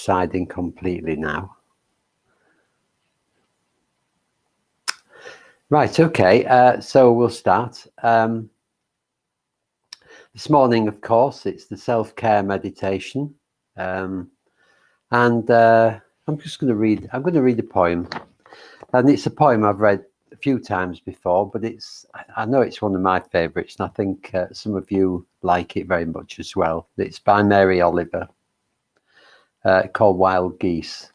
subsiding completely now. Right, okay, so we'll start. This morning, of course, it's the self-care meditation, and I'm just going to read. I'm going to read a poem, and it's a poem I've read a few times before, but I know it's one of my favourites, and I think some of you like it very much as well. It's by Mary Oliver, called Wild Geese,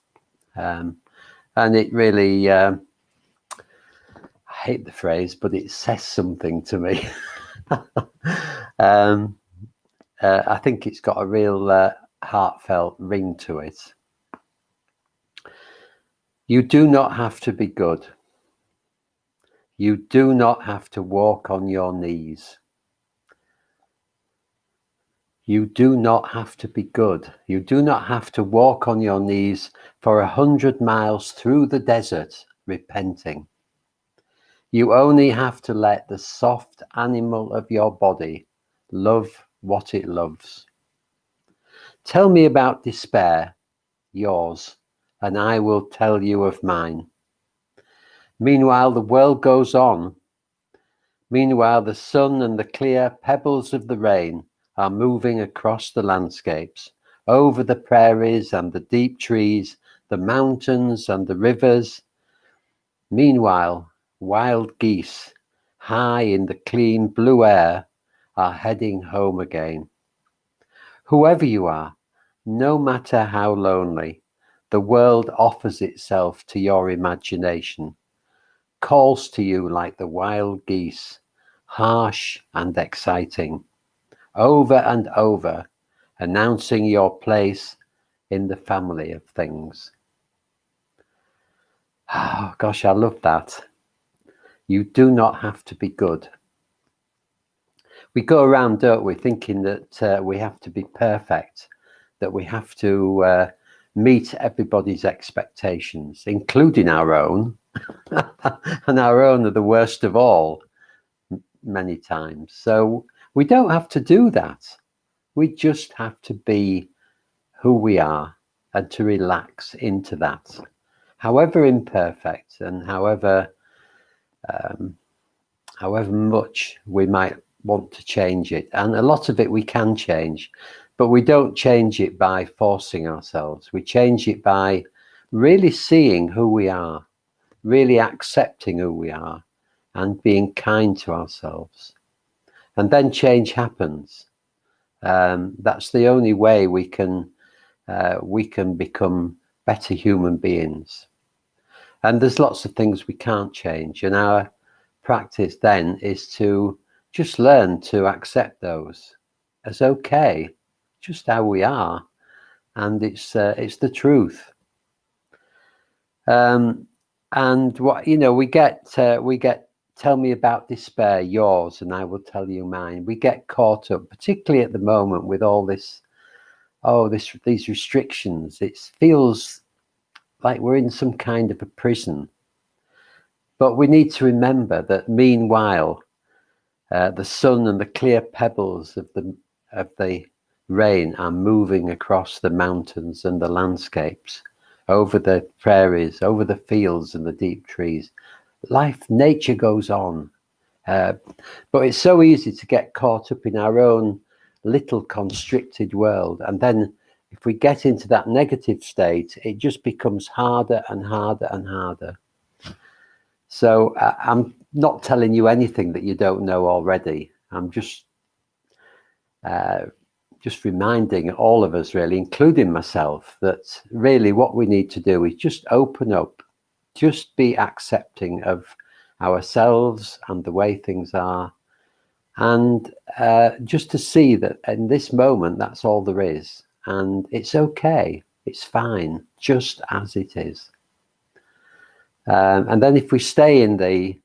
and it really. I hate the phrase, but it says something to me. I think it's got a real heartfelt ring to it. You do not have to be good. You do not have to walk on your knees. You do not have to be good. You do not have to walk on your knees for 100 miles through the desert repenting. You only have to let the soft animal of your body love what it loves. Tell me about despair, yours, and I will tell you of mine. Meanwhile, the world goes on. Meanwhile, the sun and the clear pebbles of the rain are moving across the landscapes, over the prairies and the deep trees, the mountains and the rivers. Meanwhile, wild geese, high in the clean blue air, are heading home again. Whoever you are, no matter how lonely, the world offers itself to your imagination, calls to you like the wild geese, harsh and exciting, over and over, announcing your place in the family of things. Oh gosh, I love that. You do not have to be good. We go around, don't we, thinking that we have to be perfect, that we have to meet everybody's expectations, including our own. And our own are the worst of all, many times. So we don't have to do that. We just have to be who we are and to relax into that, however imperfect and however much we might want to change it. And a lot of it we can change, but we don't change it by forcing ourselves. We change it by really seeing who we are, really accepting who we are, and being kind to ourselves. And then change happens. That's the only way we can become better human beings. And there's lots of things we can't change, and our practice then is to just learn to accept those as okay, just how we are, and it's the truth. And what we get tell me about despair, yours, and I will tell you mine. We get caught up, particularly at the moment, with all this, these restrictions. It feels like we're in some kind of a prison. But we need to remember that meanwhile, the sun and the clear pebbles of the rain are moving across the mountains and the landscapes, over the prairies, over the fields and the deep trees. Nature goes on. But it's so easy to get caught up in our own little constricted world. And then if we get into that negative state, it just becomes harder and harder and harder. So I'm not telling you anything that you don't know already. I'm just reminding all of us, really, including myself, that really what we need to do is just open up, just be accepting of ourselves and the way things are, and just to see that in this moment, that's all there is. And it's okay, it's fine, just as it is. And then if we stay in that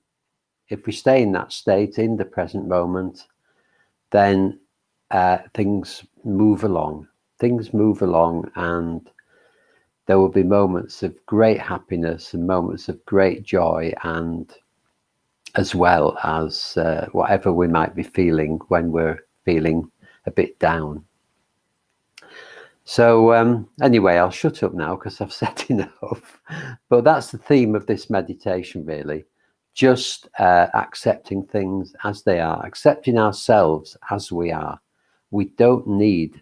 state, in the present moment, then things move along, and there will be moments of great happiness and moments of great joy, and as well as whatever we might be feeling when we're feeling a bit down. So anyway, I'll shut up now because I've said enough. But that's the theme of this meditation, really. Just accepting things as they are, accepting ourselves as we are. We don't need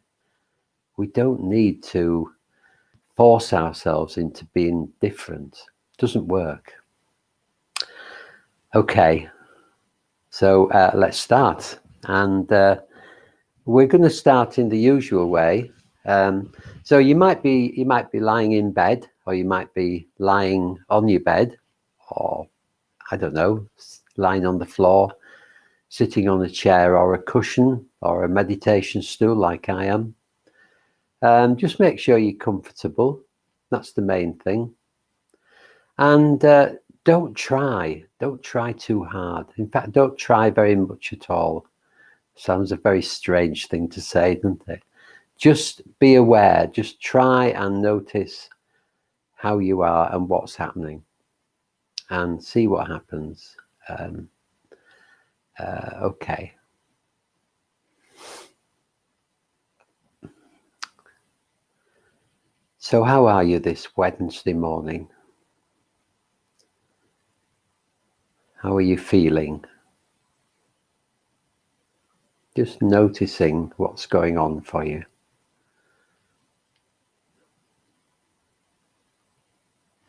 to force ourselves into being different. It doesn't work. Okay, so let's start. And we're going to start in the usual way. So you might be lying in bed, or you might be lying on your bed, or I don't know, lying on the floor, sitting on a chair or a cushion or a meditation stool like I am. Just make sure you're comfortable. That's the main thing. And don't try too hard. In fact, don't try very much at all. Sounds a very strange thing to say, doesn't it? Just be aware. Just try and notice how you are and what's happening, and see what happens. Okay. So how are you this Wednesday morning? How are you feeling? Just noticing what's going on for you.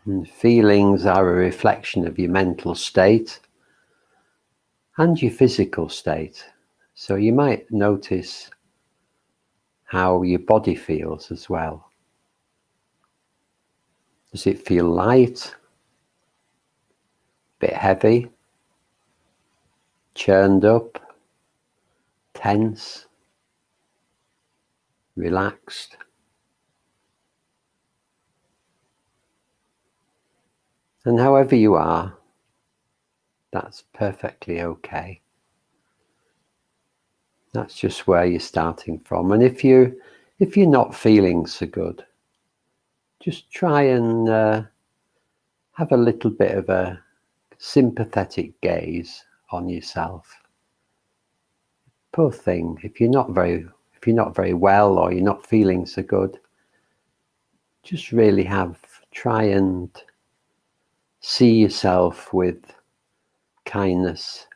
And feelings are a reflection of your mental state and your physical state. So you might notice how your body feels as well. Does it feel light? A bit heavy? Churned up? Tense? Relaxed? And however you are, that's perfectly okay. That's just where you're starting from. And if you're not feeling so good, just try and have a little bit of a sympathetic gaze on yourself. Poor thing, if you're not very well, or you're not feeling so good, just really try and see yourself with kindness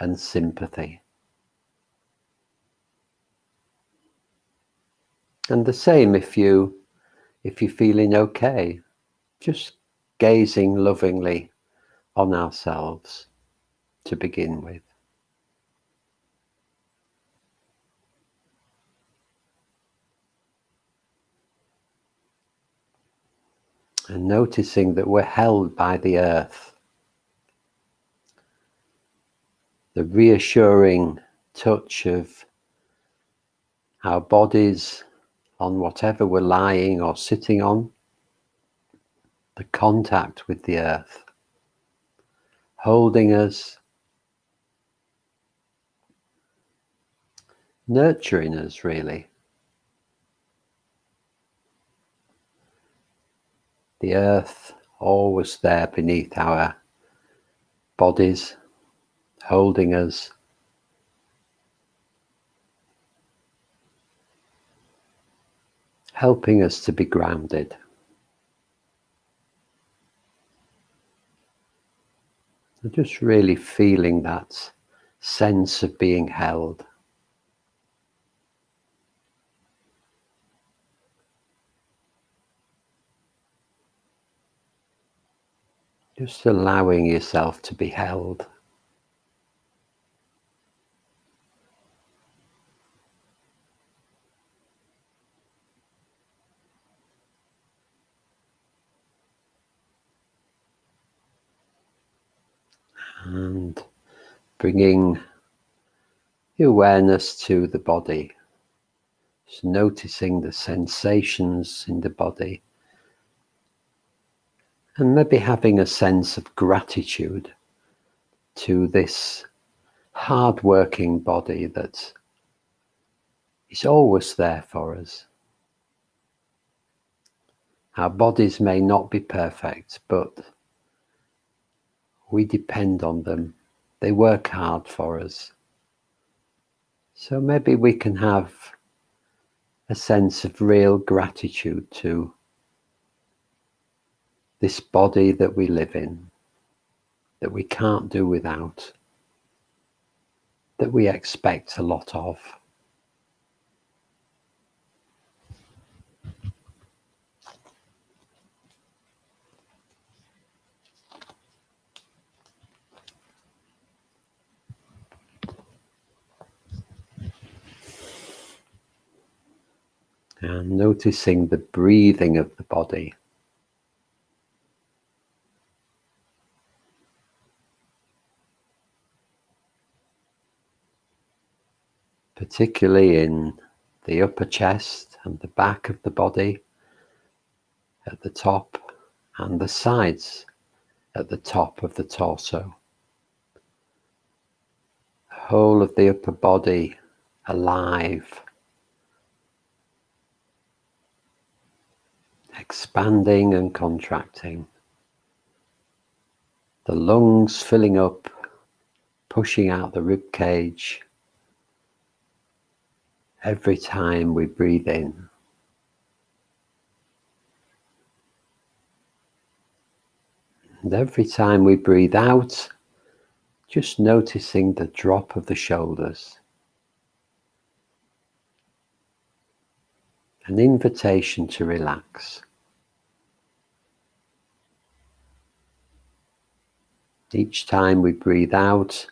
and sympathy. And the same if you're feeling okay, just gazing lovingly on ourselves to begin with. And noticing that we're held by the earth. The reassuring touch of our bodies on whatever we're lying or sitting on. The contact with the earth, holding us, nurturing us really. The earth always there beneath our bodies, holding us, helping us to be grounded. Just really feeling that sense of being held. Just allowing yourself to be held. And bringing the awareness to the body. Just noticing the sensations in the body. And maybe having a sense of gratitude to this hard-working body that is always there for us. Our bodies may not be perfect, but we depend on them. They work hard for us. So maybe we can have a sense of real gratitude to this body that we live in, that we can't do without, that we expect a lot of. And noticing the breathing of the body. Particularly in the upper chest and the back of the body, at the top, and the sides at the top of the torso. The whole of the upper body alive, expanding and contracting. The lungs filling up, pushing out the rib cage every time we breathe in. And every time we breathe out, just noticing the drop of the shoulders. An invitation to relax. Each time we breathe out,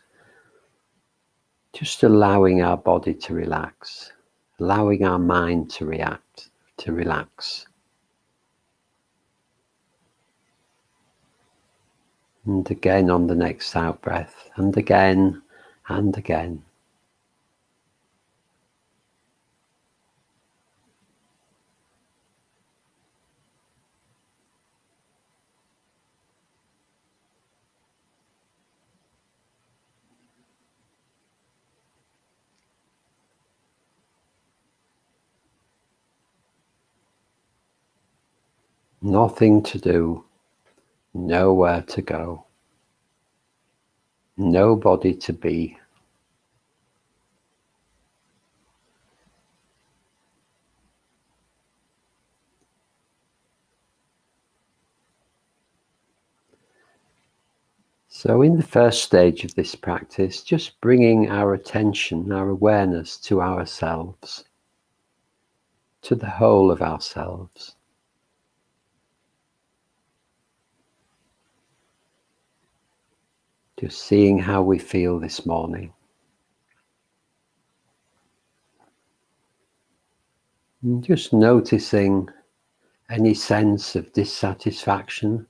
just allowing our body to relax, allowing our mind to relax. And again on the next out breath, and again, and again. Nothing to do, nowhere to go, nobody to be. So in the first stage of this practice, just bringing our attention, our awareness to ourselves, to the whole of ourselves. Just seeing how we feel this morning. And just noticing any sense of dissatisfaction,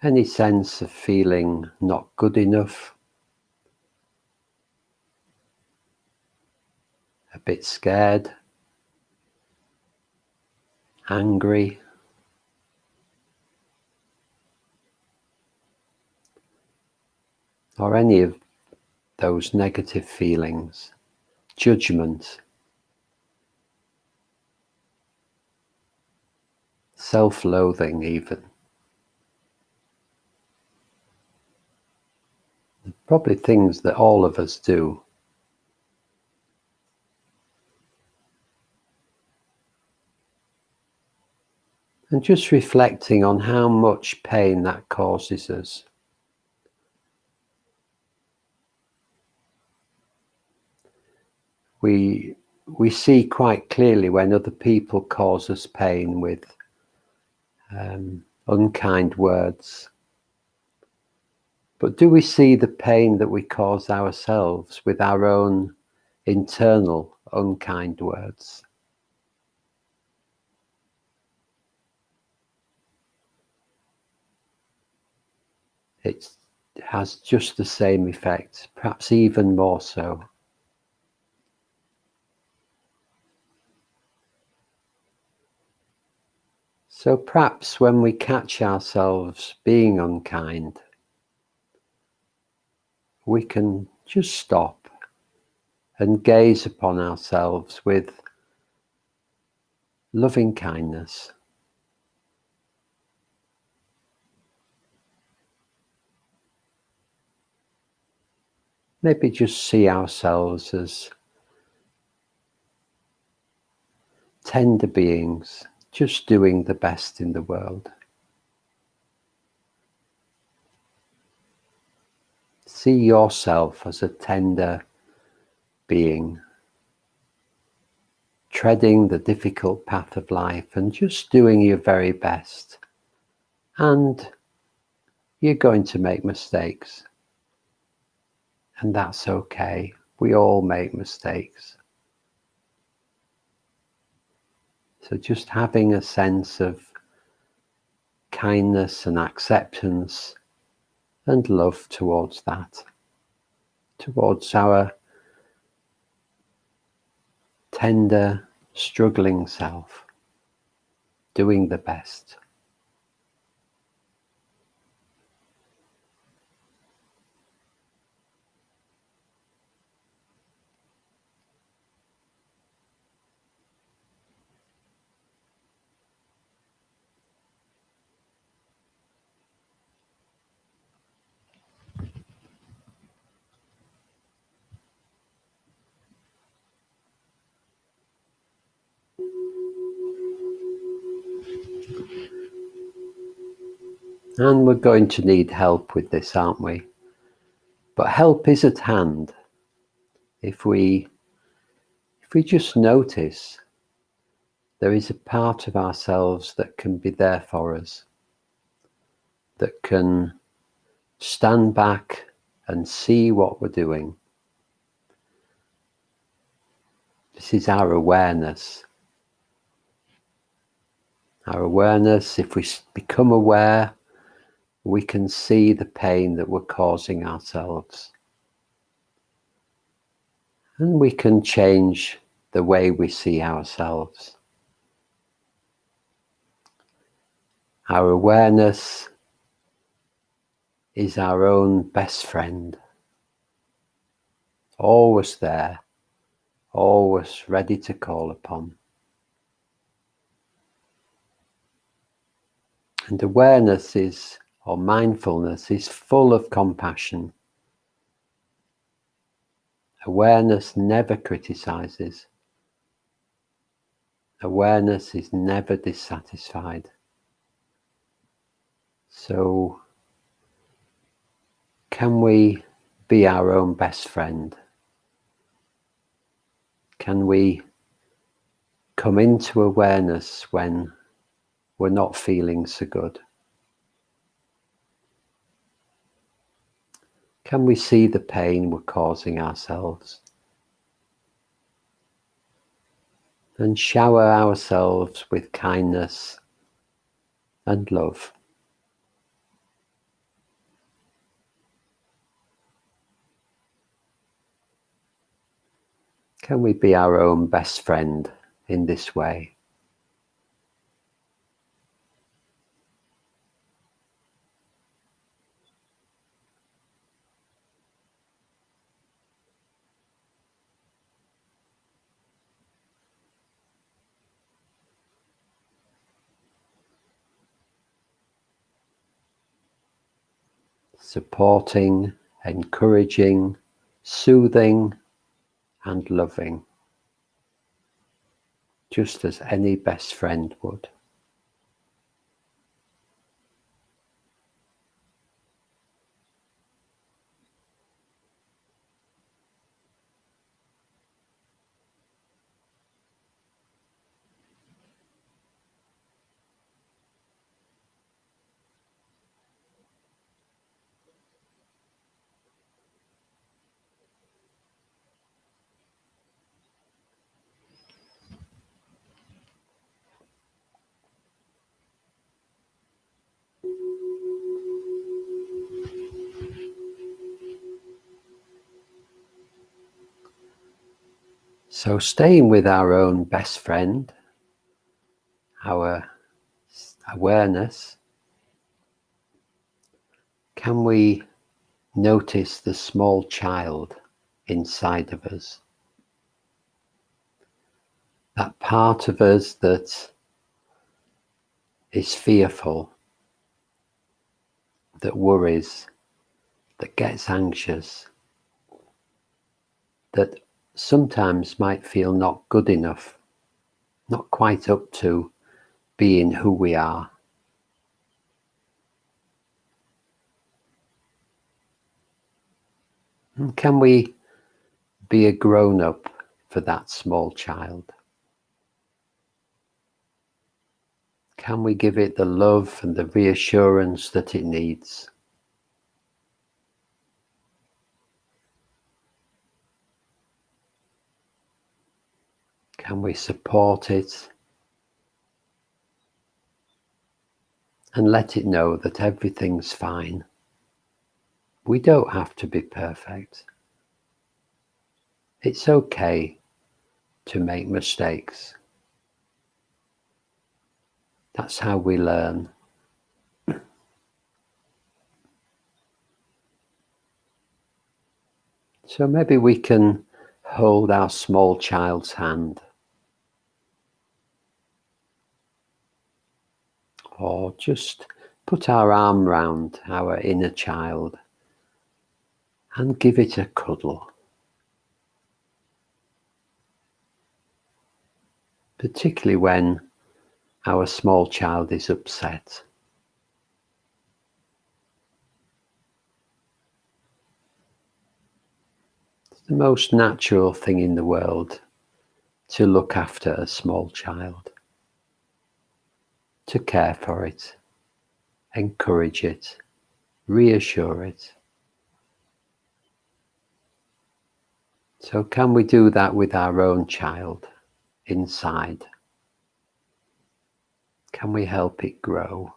any sense of feeling not good enough, a bit scared, angry, or any of those negative feelings, judgment, self-loathing even. Probably things that all of us do. And just reflecting on how much pain that causes us. We see quite clearly when other people cause us pain with unkind words. But do we see the pain that we cause ourselves with our own internal unkind words? It has just the same effect, perhaps even more so. So perhaps when we catch ourselves being unkind, we can just stop and gaze upon ourselves with loving kindness. Maybe just see ourselves as tender beings, just doing the best in the world. See yourself as a tender being, treading the difficult path of life and just doing your very best. And you're going to make mistakes. And that's okay. We all make mistakes. So just having a sense of kindness and acceptance and love towards that, towards our tender, struggling self, doing the best. And we're going to need help with this, aren't we? But help is at hand. If we just notice there is a part of ourselves that can be there for us, that can stand back and see what we're doing. This is our awareness. Our awareness, if we become aware, we can see the pain that we're causing ourselves. And we can change the way we see ourselves. Our awareness is our own best friend. Always there, always ready to call upon. And awareness is, or mindfulness, is full of compassion. Awareness never criticizes. Awareness is never dissatisfied. So, can we be our own best friend? Can we come into awareness when we're not feeling so good? Can we see the pain we're causing ourselves? And shower ourselves with kindness and love. Can we be our own best friend in this way? Supporting, encouraging, soothing, and loving, just as any best friend would. So staying with our own best friend, our awareness, can we notice the small child inside of us? That part of us that is fearful, that worries, that gets anxious, that sometimes might feel not good enough not quite up to being who we are. And can we be a grown-up for that small child? Can we give it the love and the reassurance that it needs? Can we support it and let it know that everything's fine? We don't have to be perfect. It's okay to make mistakes. That's how we learn. So maybe we can hold our small child's hand, or just put our arm round our inner child and give it a cuddle. Particularly when our small child is upset. It's the most natural thing in the world to look after a small child, to care for it, encourage it, reassure it. So can we do that with our own child inside? Can we help it grow?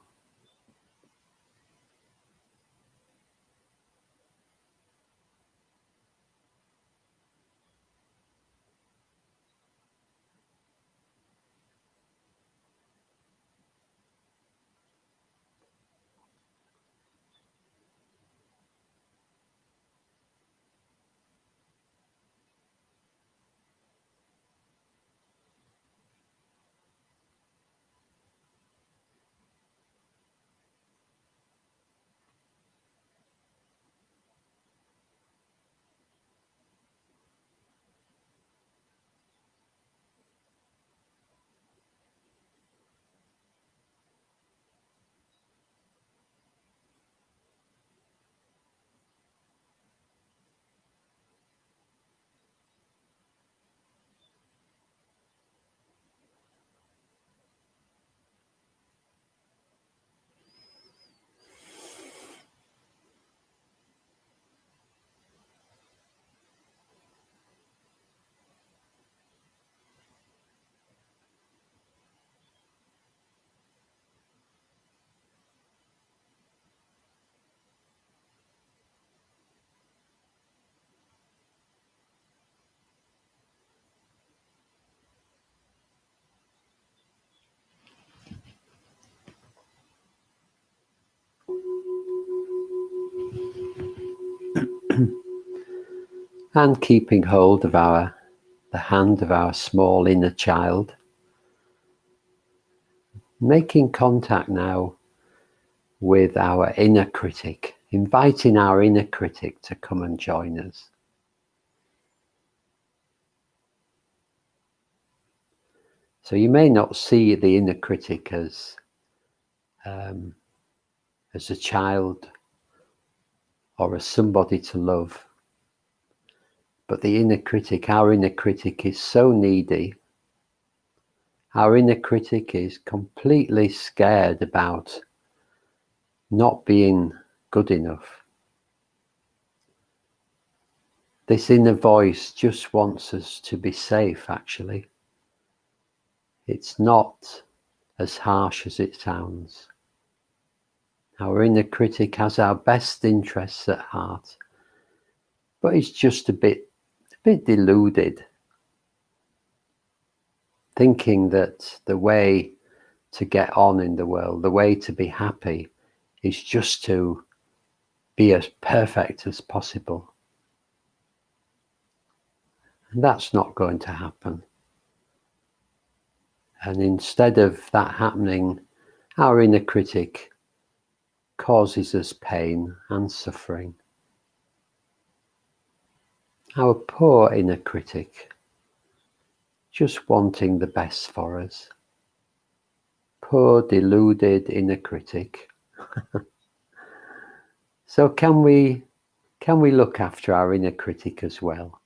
And keeping hold of the hand of our small inner child, making contact now with our inner critic, inviting our inner critic to come and join us. So you may not see the inner critic as a child or as somebody to love, but the inner critic, our inner critic, is so needy. Our inner critic is completely scared about not being good enough. This inner voice just wants us to be safe, actually. It's not as harsh as it sounds. Our inner critic has our best interests at heart, but it's just a bit deluded, thinking that the way to get on in the world, the way to be happy, is just to be as perfect as possible. And that's not going to happen. And instead of that happening, our inner critic causes us pain and suffering. Our poor inner critic just wanting the best for us. Poor deluded inner critic. So can we look after our inner critic as well?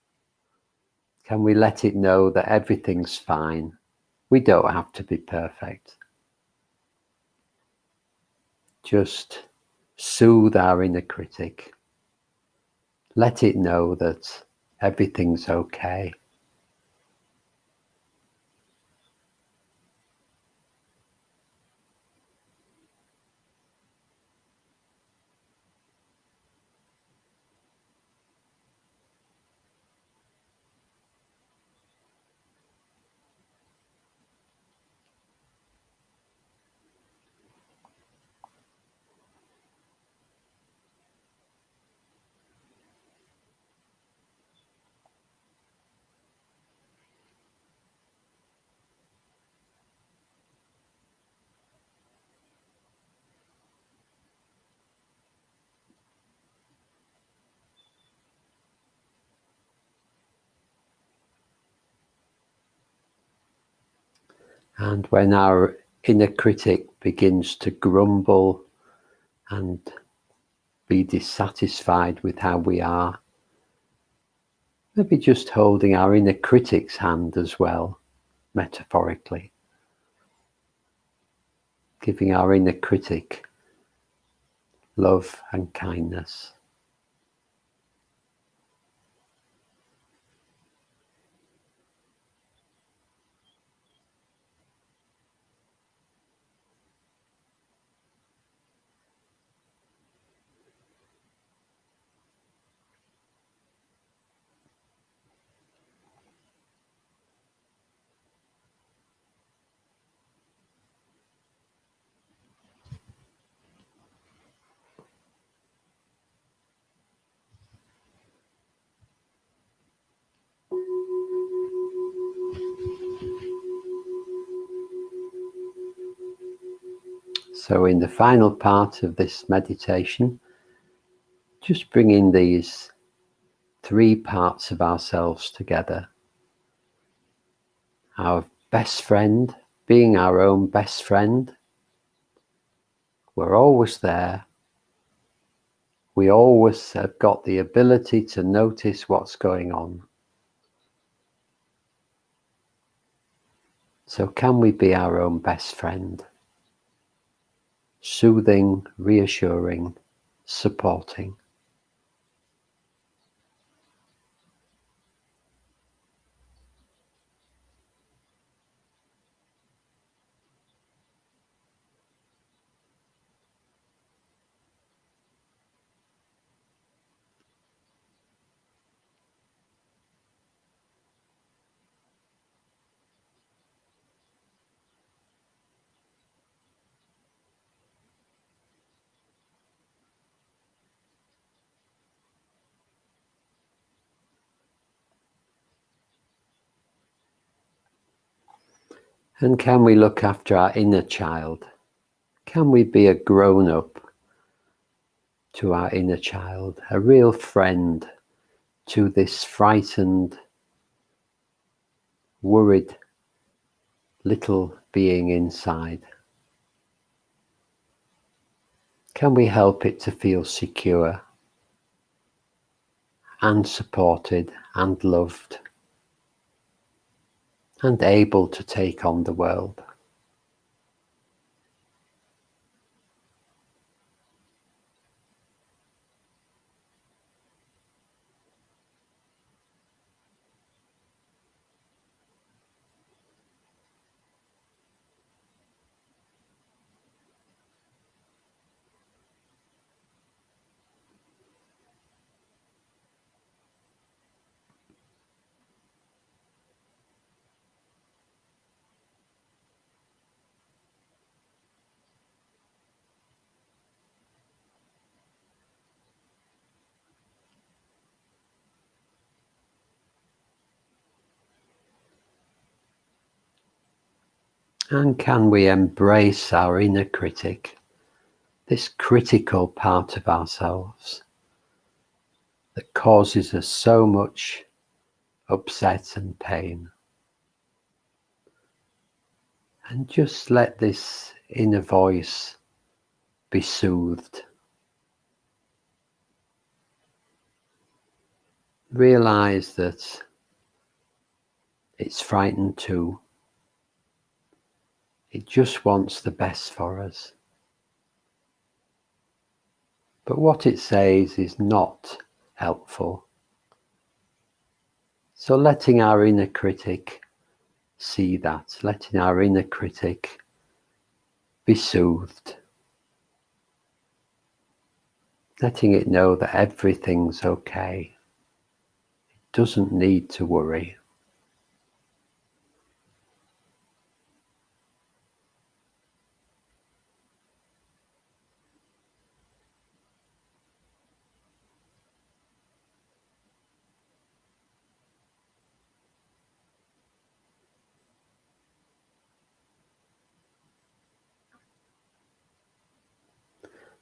Can we let it know that everything's fine? We don't have to be perfect. Just soothe our inner critic. Let it know that everything's okay. And when our inner critic begins to grumble and be dissatisfied with how we are, maybe just holding our inner critic's hand as well, metaphorically, giving our inner critic love and kindness. So in the final part of this meditation, just bringing these three parts of ourselves together. Our best friend, being our own best friend. We're always there. We always have got the ability to notice what's going on. So can we be our own best friend? Soothing, reassuring, supporting. And can we look after our inner child? Can we be a grown-up to our inner child, a real friend to this frightened, worried little being inside? Can we help it to feel secure and supported and loved and able to take on the world? And can we embrace our inner critic, this critical part of ourselves that causes us so much upset and pain? And just let this inner voice be soothed. Realize that it's frightened too. It just wants the best for us. But what it says is not helpful. So letting our inner critic see that, letting our inner critic be soothed, letting it know that everything's okay. It doesn't need to worry.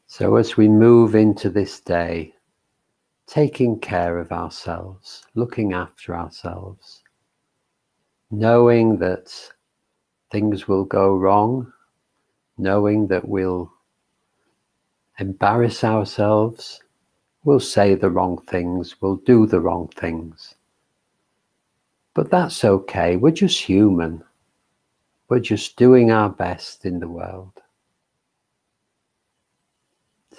So as we move into this day, taking care of ourselves, looking after ourselves, knowing that things will go wrong, knowing that we'll embarrass ourselves, we'll say the wrong things, we'll do the wrong things. But that's okay, we're just human. We're just doing our best in the world.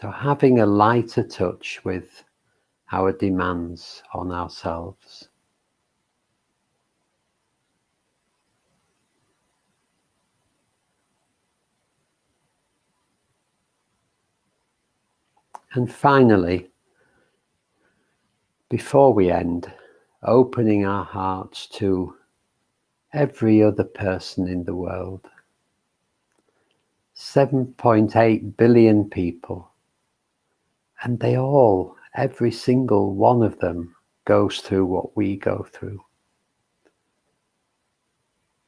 So having a lighter touch with our demands on ourselves. And finally, before we end, opening our hearts to every other person in the world. 7.8 billion people. And they all, every single one of them, goes through what we go through.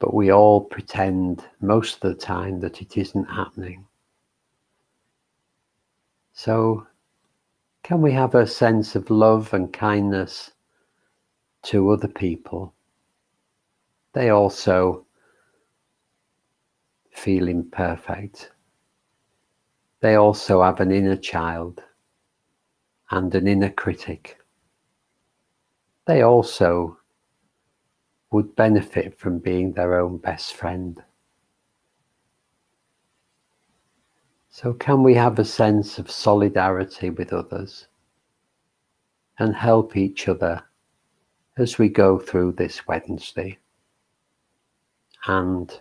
But we all pretend most of the time that it isn't happening. So can we have a sense of love and kindness to other people? They also feel imperfect. They also have an inner child and an inner critic. They also would benefit from being their own best friend. So can we have a sense of solidarity with others and help each other as we go through this Wednesday and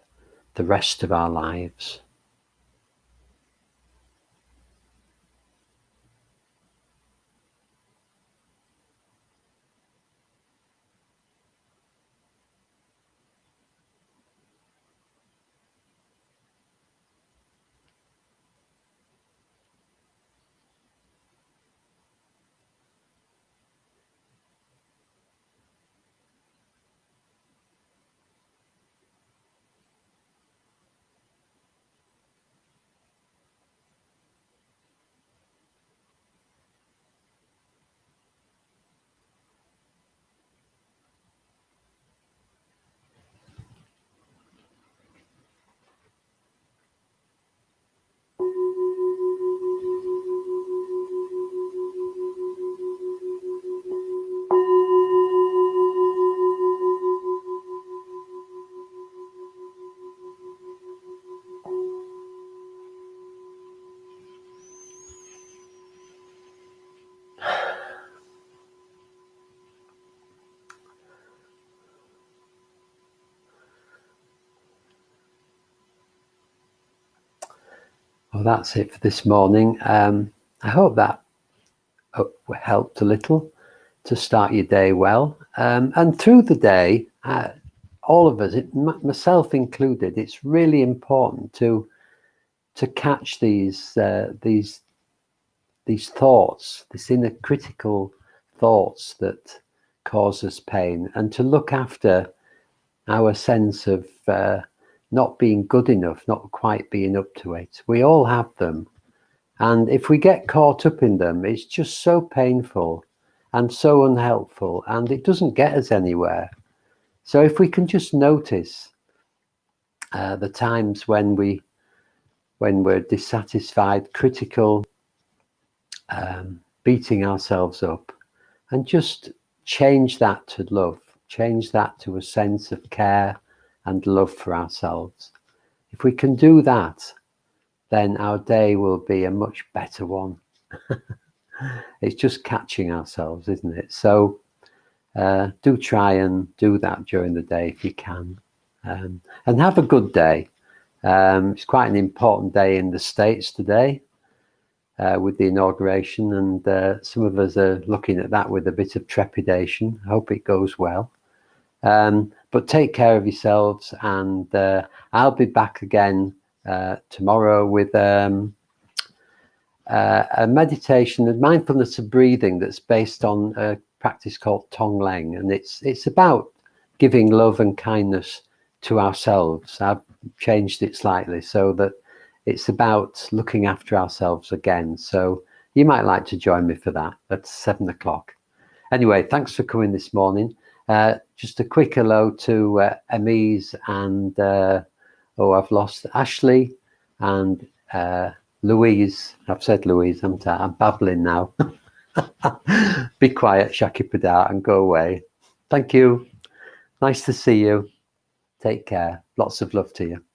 the rest of our lives? Well, that's it for this morning. I hope that helped a little to start your day well. And through the day, all of us, myself included, it's really important to catch these thoughts, this inner critical thoughts that cause us pain, and to look after our sense of not being good enough, not quite being up to it. We all have them. And if we get caught up in them, it's just so painful and so unhelpful, and it doesn't get us anywhere. So if we can just notice the times when we're dissatisfied, critical, beating ourselves up, and just change that to love, change that to a sense of care and love for ourselves. If we can do that, then our day will be a much better one. It's just catching ourselves, isn't it? So do try and do that during the day if you can, and have a good day. It's quite an important day in the States today with the inauguration, and some of us are looking at that with a bit of trepidation. I hope it goes well. But take care of yourselves, and I'll be back again tomorrow with a meditation and mindfulness of breathing that's based on a practice called Tonglen, and it's about giving love and kindness to ourselves. I've changed it slightly so that it's about looking after ourselves again. So you might like to join me for that at 7 o'clock. Anyway, thanks for coming this morning. Just a quick hello to Emmys and I've lost Ashley and Louise. I've said Louise, I'm babbling now. Be quiet, Shaki Padar, and go away. Thank you. Nice to see you. Take care. Lots of love to you.